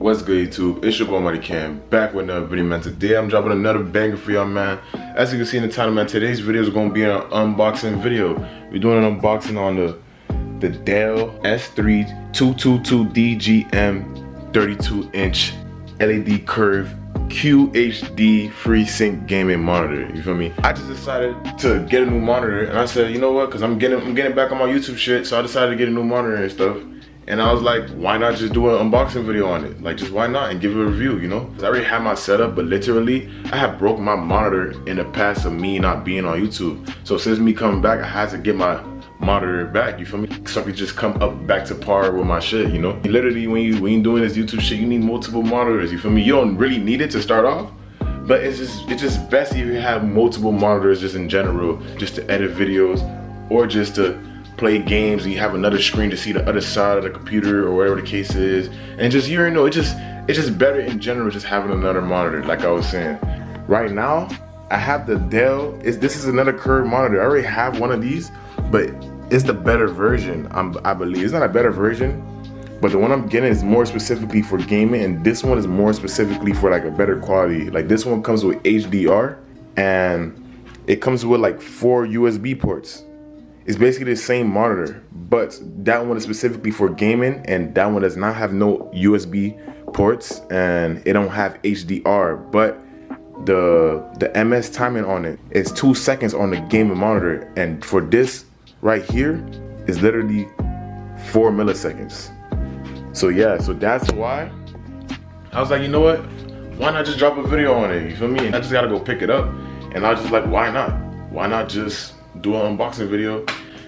What's good, YouTube? It's your boy Mighty Ken, back with another video, man. Today I'm dropping another banger for y'all, man. As you can see in the title, man, today's video is going to be an unboxing video. We're doing an unboxing on the Dell S3222Dgm 32-inch LED curve Qhd Freesync gaming monitor. You feel me? I just decided to get a new monitor, and I said, you know what? Because I'm getting back on my YouTube shit, so I decided to get a new monitor and stuff. And I was like, why not just do an unboxing video on it? Like, just why not? And give it a review, you know? I already had my setup, but literally, I have broke my monitor in the past of me not being on YouTube. So since me coming back, I had to get my monitor back, you feel me? So I could just come up back to par with my shit, you know? Literally, when you doing this YouTube shit, you need multiple monitors, you feel me? You don't really need it to start off, but it's just best if you have multiple monitors just in general, just to edit videos or just to play games, and you have another screen to see the other side of the computer or whatever the case is. And just, you know, it's just better in general just having another monitor. Like I was saying, right now I have the Dell. This is another curved monitor. I already have one of these, but it's the better version. I believe it's not a better version, but the one I'm getting is more specifically for gaming, and this one is more specifically for like a better quality. Like this one comes with HDR, and it comes with like 4 USB ports. It's basically the same monitor, but that one is specifically for gaming, and that one does not have no USB ports, and it don't have HDR. But the MS timing on it is 2 seconds on the gaming monitor, and for this right here is literally 4 milliseconds. So yeah, so that's why I was like, you know what? Why not just drop a video on it? You feel me? And I just gotta go pick it up, and I was just like, why not? Why not just do an unboxing video?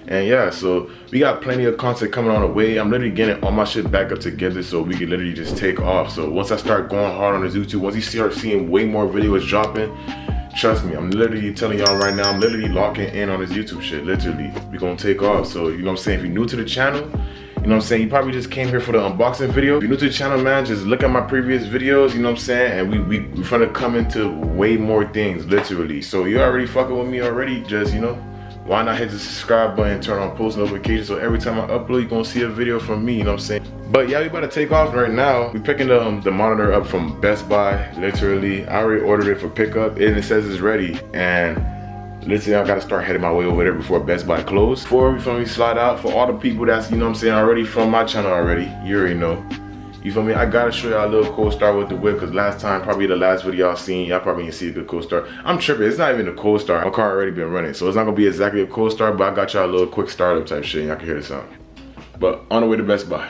And yeah, so we got plenty of content coming on the way. I'm literally getting all my shit back up together so we can literally just take off. So once I start going hard on this YouTube, once you start seeing way more videos dropping, trust me, I'm literally telling y'all right now, I'm literally locking in on this YouTube shit. Literally, we gonna take off. So you know what I'm saying, if you're new to the channel, you know what I'm saying, you probably just came here for the unboxing video. If you're new to the channel, man, just look at my previous videos, you know what I'm saying, and we're finna come into way more things, literally. So you already fucking with me already, just, you know, why not hit the subscribe button and turn on post notifications so every time I upload, you're gonna see a video from me, you know what I'm saying? But yeah, we about to take off right now. We're picking the monitor up from Best Buy, literally. I already ordered it for pickup, and it says it's ready. And literally, I gotta start heading my way over there before Best Buy closed. Before we finally slide out, for all the people that's, you know what I'm saying, already from my channel already, you already know. You feel me? I gotta show y'all a little co-star with the whip, because last time, probably the last video y'all seen, y'all probably didn't see a good co-star. I'm tripping, it's not even a co-star. My car already been running, so it's not gonna be exactly a co-star, but I got y'all a little quick startup type shit, and y'all can hear the sound. But on the way to Best Buy.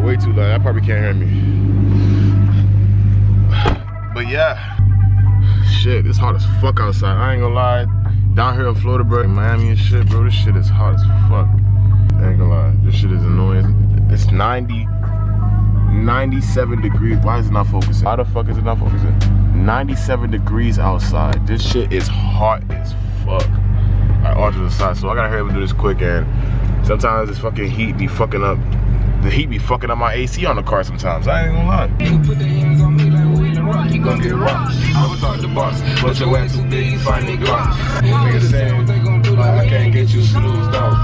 Way too loud, I probably can't hear me. But yeah, shit, it's hot as fuck outside. I ain't gonna lie, down here in Florida, bro, in Miami and shit, bro, this shit is hot as fuck. I ain't gonna lie, this shit is annoying. It's 97 degrees. Why is it not focusing? Why the fuck is it not focusing? 97 degrees outside. This shit is hot as fuck. Alright, all to the side. So I gotta hurry up and do this quick, and sometimes this fucking heat be fucking up. The heat be fucking up my AC on the car sometimes. I ain't gonna lie. You put the hands on me like we the rock, you gon' get rocked. I was talk the boss, but your ass too big, you find me glock. Niggas saying what they gon' do, like I can't get you snoozed off.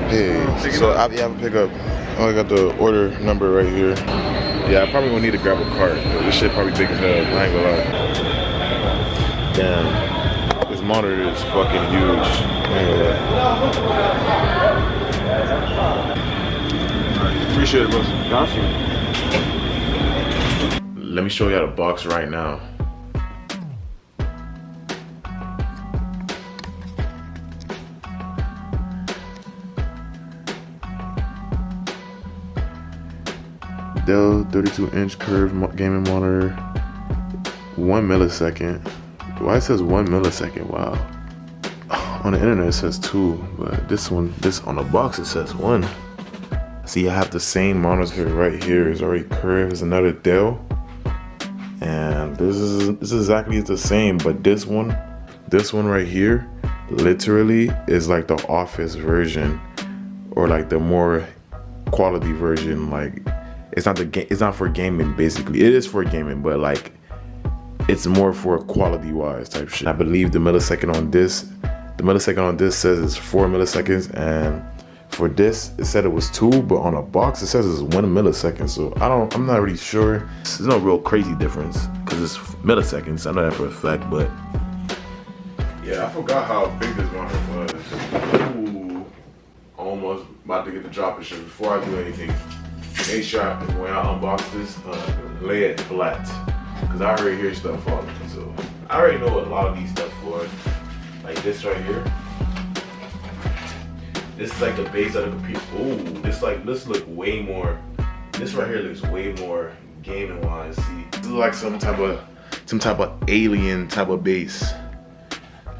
Hey, so I have a pickup. I only got the order number right here. Yeah, I probably gonna need to grab a cart. This shit probably big as hell. I ain't gonna lie. Damn. This monitor is fucking huge. Appreciate it, bro. Got you. Let me show y'all the box right now. Dell 32-inch curved gaming monitor, 1 millisecond. Why it says 1 millisecond? Wow. On the internet it says 2, but this on the box it says 1. See, I have the same monitor right here. It's already curved. It's another Dell, and this is exactly the same. But this one right here, literally is like the office version, or like the more quality version. Like it's not for gaming. Basically, it is for gaming, but like it's more for quality wise type shit. I believe the millisecond on this says it's 4 milliseconds, and for this it said it was 2, but on a box it says it's 1 millisecond. So I'm not really sure. There's no real crazy difference because it's milliseconds. I know that for a fact, but yeah, I forgot how big this monitor was. Ooh, almost about to get the drop shit. Before I do anything, make sure when I unbox this, lay it flat, because I already hear stuff falling. So I already know a lot of these stuff for. Like this right here. This is like the base of the computer. Ooh, this look way more. This right here looks way more gaming wise. See, this is like some type of alien type of base.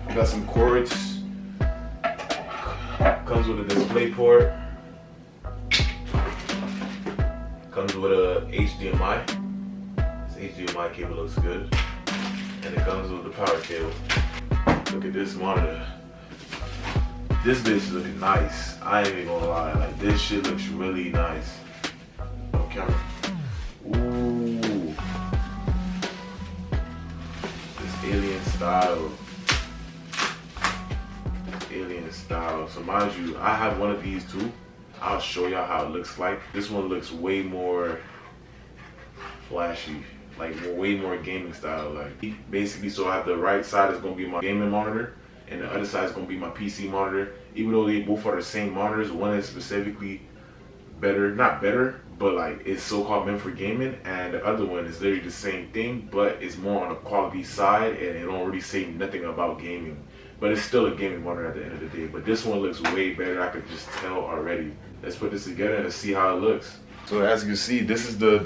We got some cords. Comes with a display port. Comes with a HDMI. This HDMI cable looks good, and it comes with the power cable. Look at this monitor. This bitch is looking nice. I ain't even gonna lie. Like, this shit looks really nice. On camera. Ooh. This alien style. So mind you, I have one of these too. I'll show y'all how it looks like. This one looks way more flashy. Like way more gaming style. Like basically, so I have the right side is gonna be my gaming monitor, and the other side is gonna be my PC monitor. Even though they both are the same monitors, one is specifically better, not better, but like it's so-called meant for gaming, and the other one is literally the same thing, but it's more on the quality side, and it don't really say nothing about gaming. But it's still a gaming monitor at the end of the day. But this one looks way better. I could just tell already. Let's put this together and see how it looks. So as you can see, this is the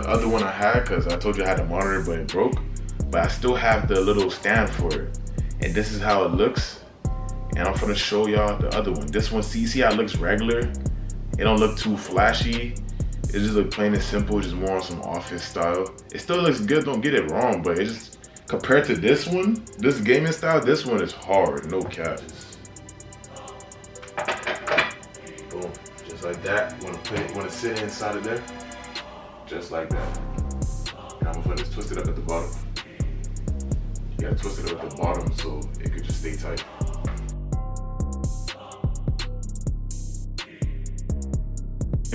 other one I had, because I told you I had a monitor but it broke. But I still have the little stand for it. And this is how it looks. And I'm gonna show y'all the other one. This one, see how it looks regular? It don't look too flashy. It just look plain and simple, just more on some office style. It still looks good, don't get it wrong, but it just, compared to this one, this gaming style, this one is hard, no cap. Boom, just like that. You wanna sit inside of there? Just like that. Now I'm gonna just twist it up at the bottom. You gotta twist it up at the bottom so it could just stay tight.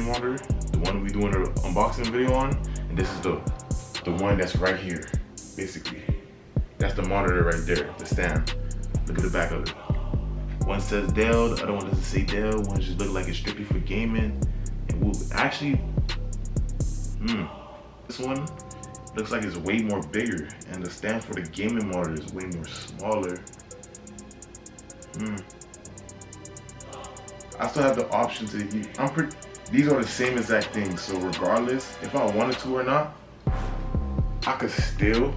Monitor, the one we doing an unboxing video on, and this is the one that's right here, basically. That's the monitor right there, the stand. Look at the back of it. One says Dell, the other one doesn't say Dell. One just look like it's strictly for gaming. And we'll actually, this one looks like it's way more bigger, and the stand for the gaming monitor is way more smaller. I still have the option to these are the same exact things, so regardless if I wanted to or not, I could still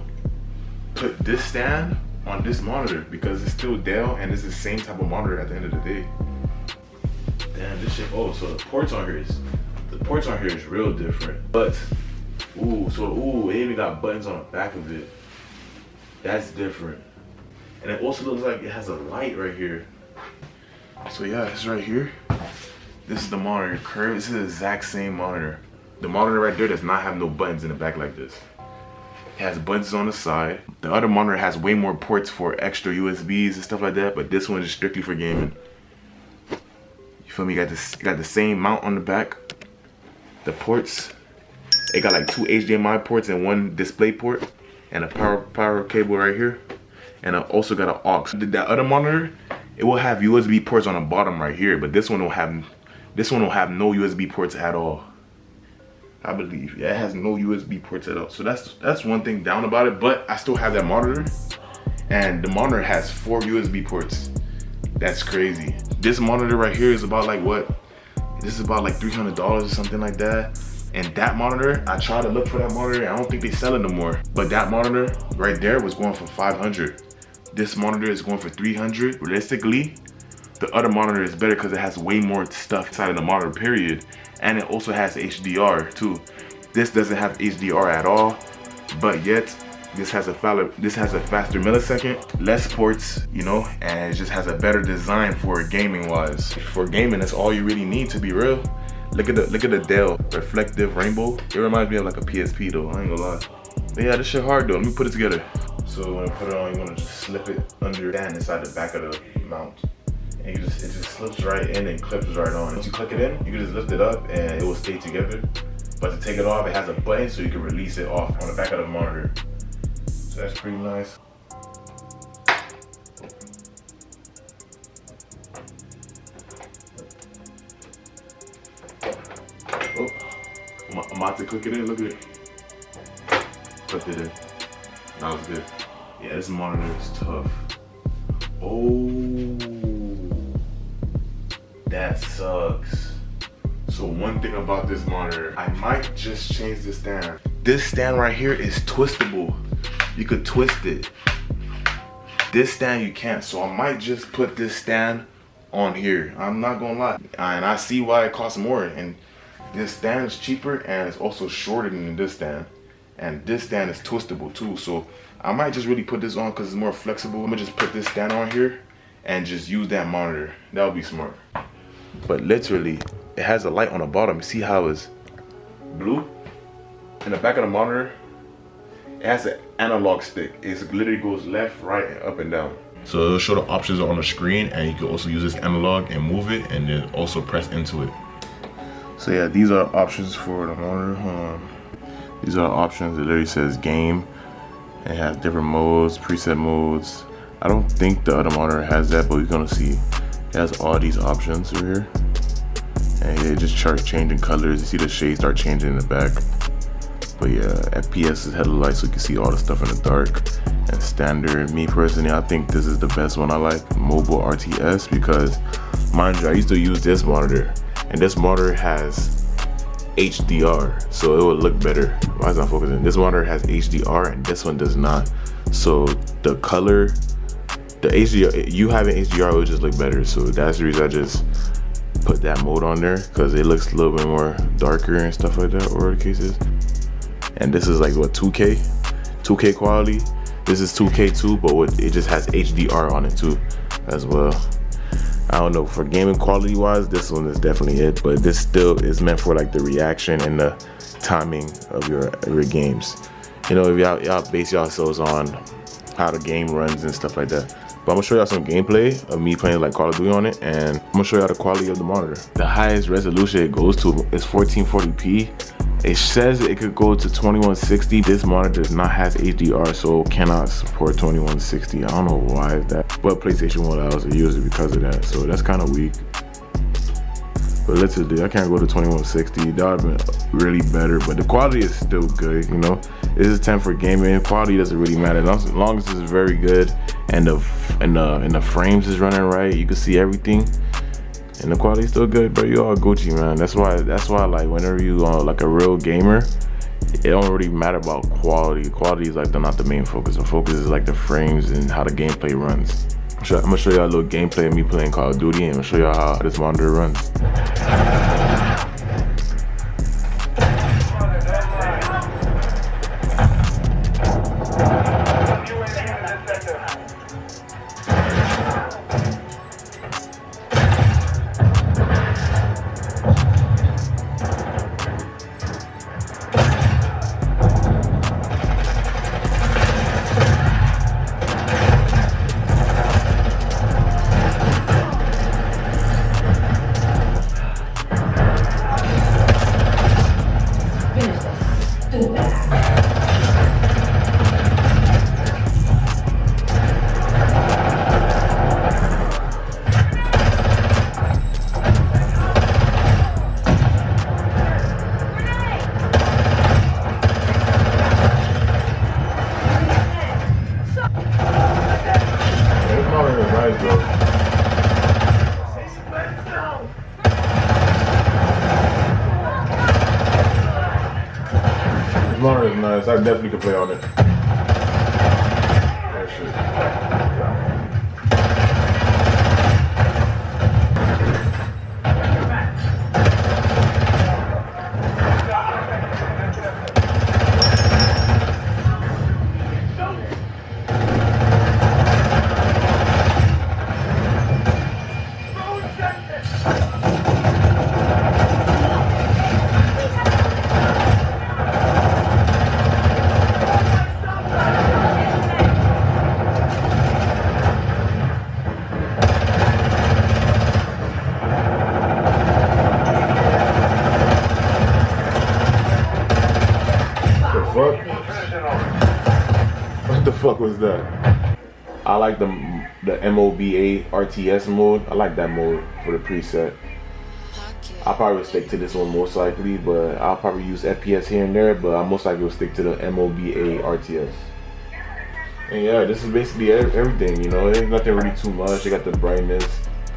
put this stand on this monitor because it's still Dell and it's the same type of monitor at the end of the day. Damn, this shit, oh, so the ports on here is real different. But, it even got buttons on the back of it. That's different. And it also looks like it has a light right here. So yeah, it's right here. This is the monitor curve. This is the exact same monitor. The monitor right there does not have no buttons in the back like this. It has buttons on the side. The other monitor has way more ports for extra USBs and stuff like that, but this one is strictly for gaming. You feel me? You got the same mount on the back. The ports, it got like 2 HDMI ports and 1 display port, and a power cable right here. And I also got an aux. The other monitor, it will have USB ports on the bottom right here, but this one will have no USB ports at all. I believe. Yeah, it has no USB ports at all. So that's one thing down about it, but I still have that monitor, and the monitor has 4 USB ports. That's crazy. This monitor right here is about like what? This is about like $300 or something like that. And that monitor, I tried to look for that monitor. I don't think they sell it no more. But that monitor right there was going for 500. This monitor is going for 300. Realistically, the other monitor is better because it has way more stuff inside of the monitor, period. And it also has HDR too. This doesn't have HDR at all, but yet this has a faster millisecond, less ports, you know, and it just has a better design for gaming wise. For gaming, that's all you really need, to be real. Look at the Dell reflective rainbow. It reminds me of like a PSP though, I ain't gonna lie. But yeah, this shit hard though. Let me put it together. So when you put it on, you wanna just slip it under and inside the back of the mount. And it just slips right in and clips right on. Once you click it in, you can just lift it up and it will stay together. But to take it off, it has a button so you can release it off on the back of the monitor. So that's pretty nice. Oh, I'm about to click it in, look at it. Clicked it in. That was good. Yeah, this monitor is tough. Oh, that sucks. So one thing about this monitor, I might just change the stand. This stand right here is twistable. You could twist it. This stand you can't, so I might just put this stand on here. I'm not gonna lie. And I see why it costs more. And this stand is cheaper and it's also shorter than this stand. And this stand is twistable too. So I might just really put this on because it's more flexible. I'm gonna just put this stand on here and just use that monitor. That would be smart. But literally, it has a light on the bottom. You see how it's blue? In the back of the monitor, it has an analog stick. It literally goes left, right, and up and down. So it'll show the options on the screen, and you can also use this analog and move it, and then also press into it. So yeah, these are options for the monitor. These are options. It literally says game. It has different modes, preset modes. I don't think the other monitor has that, but we're gonna see. It has all these options over here. And it just starts changing colors. You see the shades start changing in the back. But yeah, FPS is hella light, so you can see all the stuff in the dark. And standard, me personally, I think this is the best one I like, mobile RTS, because mind you, I used to use this monitor, and this monitor has HDR, so it would look better. Why is it not focusing? This monitor has HDR, and this one does not. So the color, the HDR, you having HDR would just look better. So that's the reason I just put that mode on there, because it looks a little bit more darker and stuff like that, or the case is. And this is like what, 2K quality. This is 2K too, but it just has HDR on it too as well. I don't know, for gaming quality wise, this one is definitely it, but this still is meant for like the reaction and the timing of your games. You know, if y'all base yourselves on how the game runs and stuff like that. But I'm gonna show y'all some gameplay of me playing like Call of Duty on it, and I'm gonna show y'all the quality of the monitor. The highest resolution it goes to is 1440p. It says it could go to 2160. This monitor does not have HDR, so cannot support 2160. I don't know why is that, but PlayStation won't allow us to use it because of that. So that's kind of weak. But literally, I can't go to 2160. That would have been really better, but the quality is still good. You know, this is 10 for gaming. Quality doesn't really matter as long as it's very good and the frames is running right. You can see everything. And the quality is still good, bro. You all Gucci, man. That's why like whenever you are like a real gamer, it don't really matter about quality. Quality is like not the main focus. The focus is like the frames and how the gameplay runs. I'm gonna show y'all a little gameplay of me playing Call of Duty, and I'm gonna show y'all how this monitor runs. I definitely could play on it. Oh shit. What the fuck was that? I like the MOBA RTS mode. I like that mode for the preset. I'll probably stick to this one most likely, but I'll probably use FPS here and there, but I most likely will stick to the MOBA RTS. And yeah, this is basically everything, you know. There's nothing really too much. You got the brightness,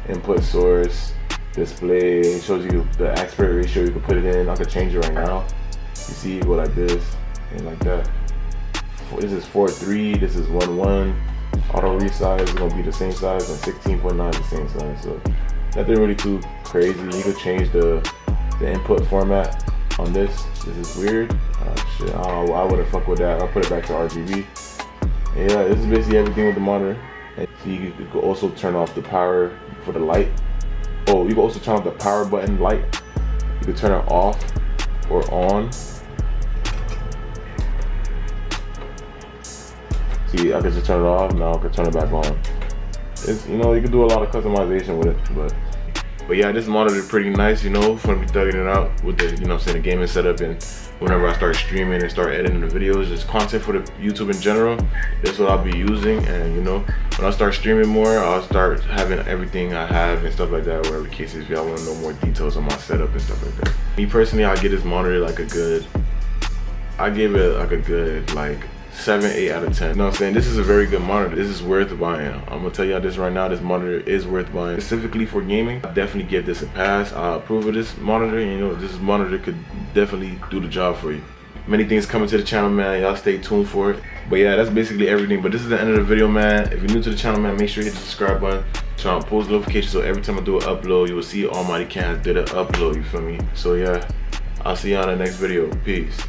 input source, display. It shows you the aspect ratio. You can put it in. I could change it right now. You see, you go like this and like that. This is 4:3. This is 1:1. Auto resize is gonna be the same size, and 16.9 is the same size. So nothing really too crazy. You could change the input format on this. This is weird. Shit, I wouldn't fuck with that. I'll put it back to RGB. And yeah, this is basically everything with the monitor. And so you could also turn off the power for the light. Oh, you can also turn off the power button light. You can turn it off or on. See, I can just turn it off. Now I can turn it back on. It's, you know, you can do a lot of customization with it, but yeah, this monitor is pretty nice, you know, for me thugging it out with the, you know, the gaming setup. And whenever I start streaming and start editing the videos, just content for the YouTube in general, that's what I'll be using. And you know, when I start streaming more, I'll start having everything I have and stuff like that, whatever the case is. If y'all want to know more details on my setup and stuff like that. Me personally, I give this monitor like a good, I give it like a good like 7, 8 out of 10. You know what I'm saying? This is a very good monitor. This is worth buying. I'm gonna tell y'all this right now. This monitor is worth buying. Specifically for gaming, I definitely give this a pass. I approve of this monitor. You know, this monitor could definitely do the job for you. Many things coming to the channel, man. Y'all stay tuned for it. But yeah, that's basically everything. But this is the end of the video, man. If you're new to the channel, man, make sure you hit the subscribe button. Turn on post notifications so every time I do an upload, you will see Almighty Ken did an upload. You feel me? So yeah, I'll see you on the next video. Peace.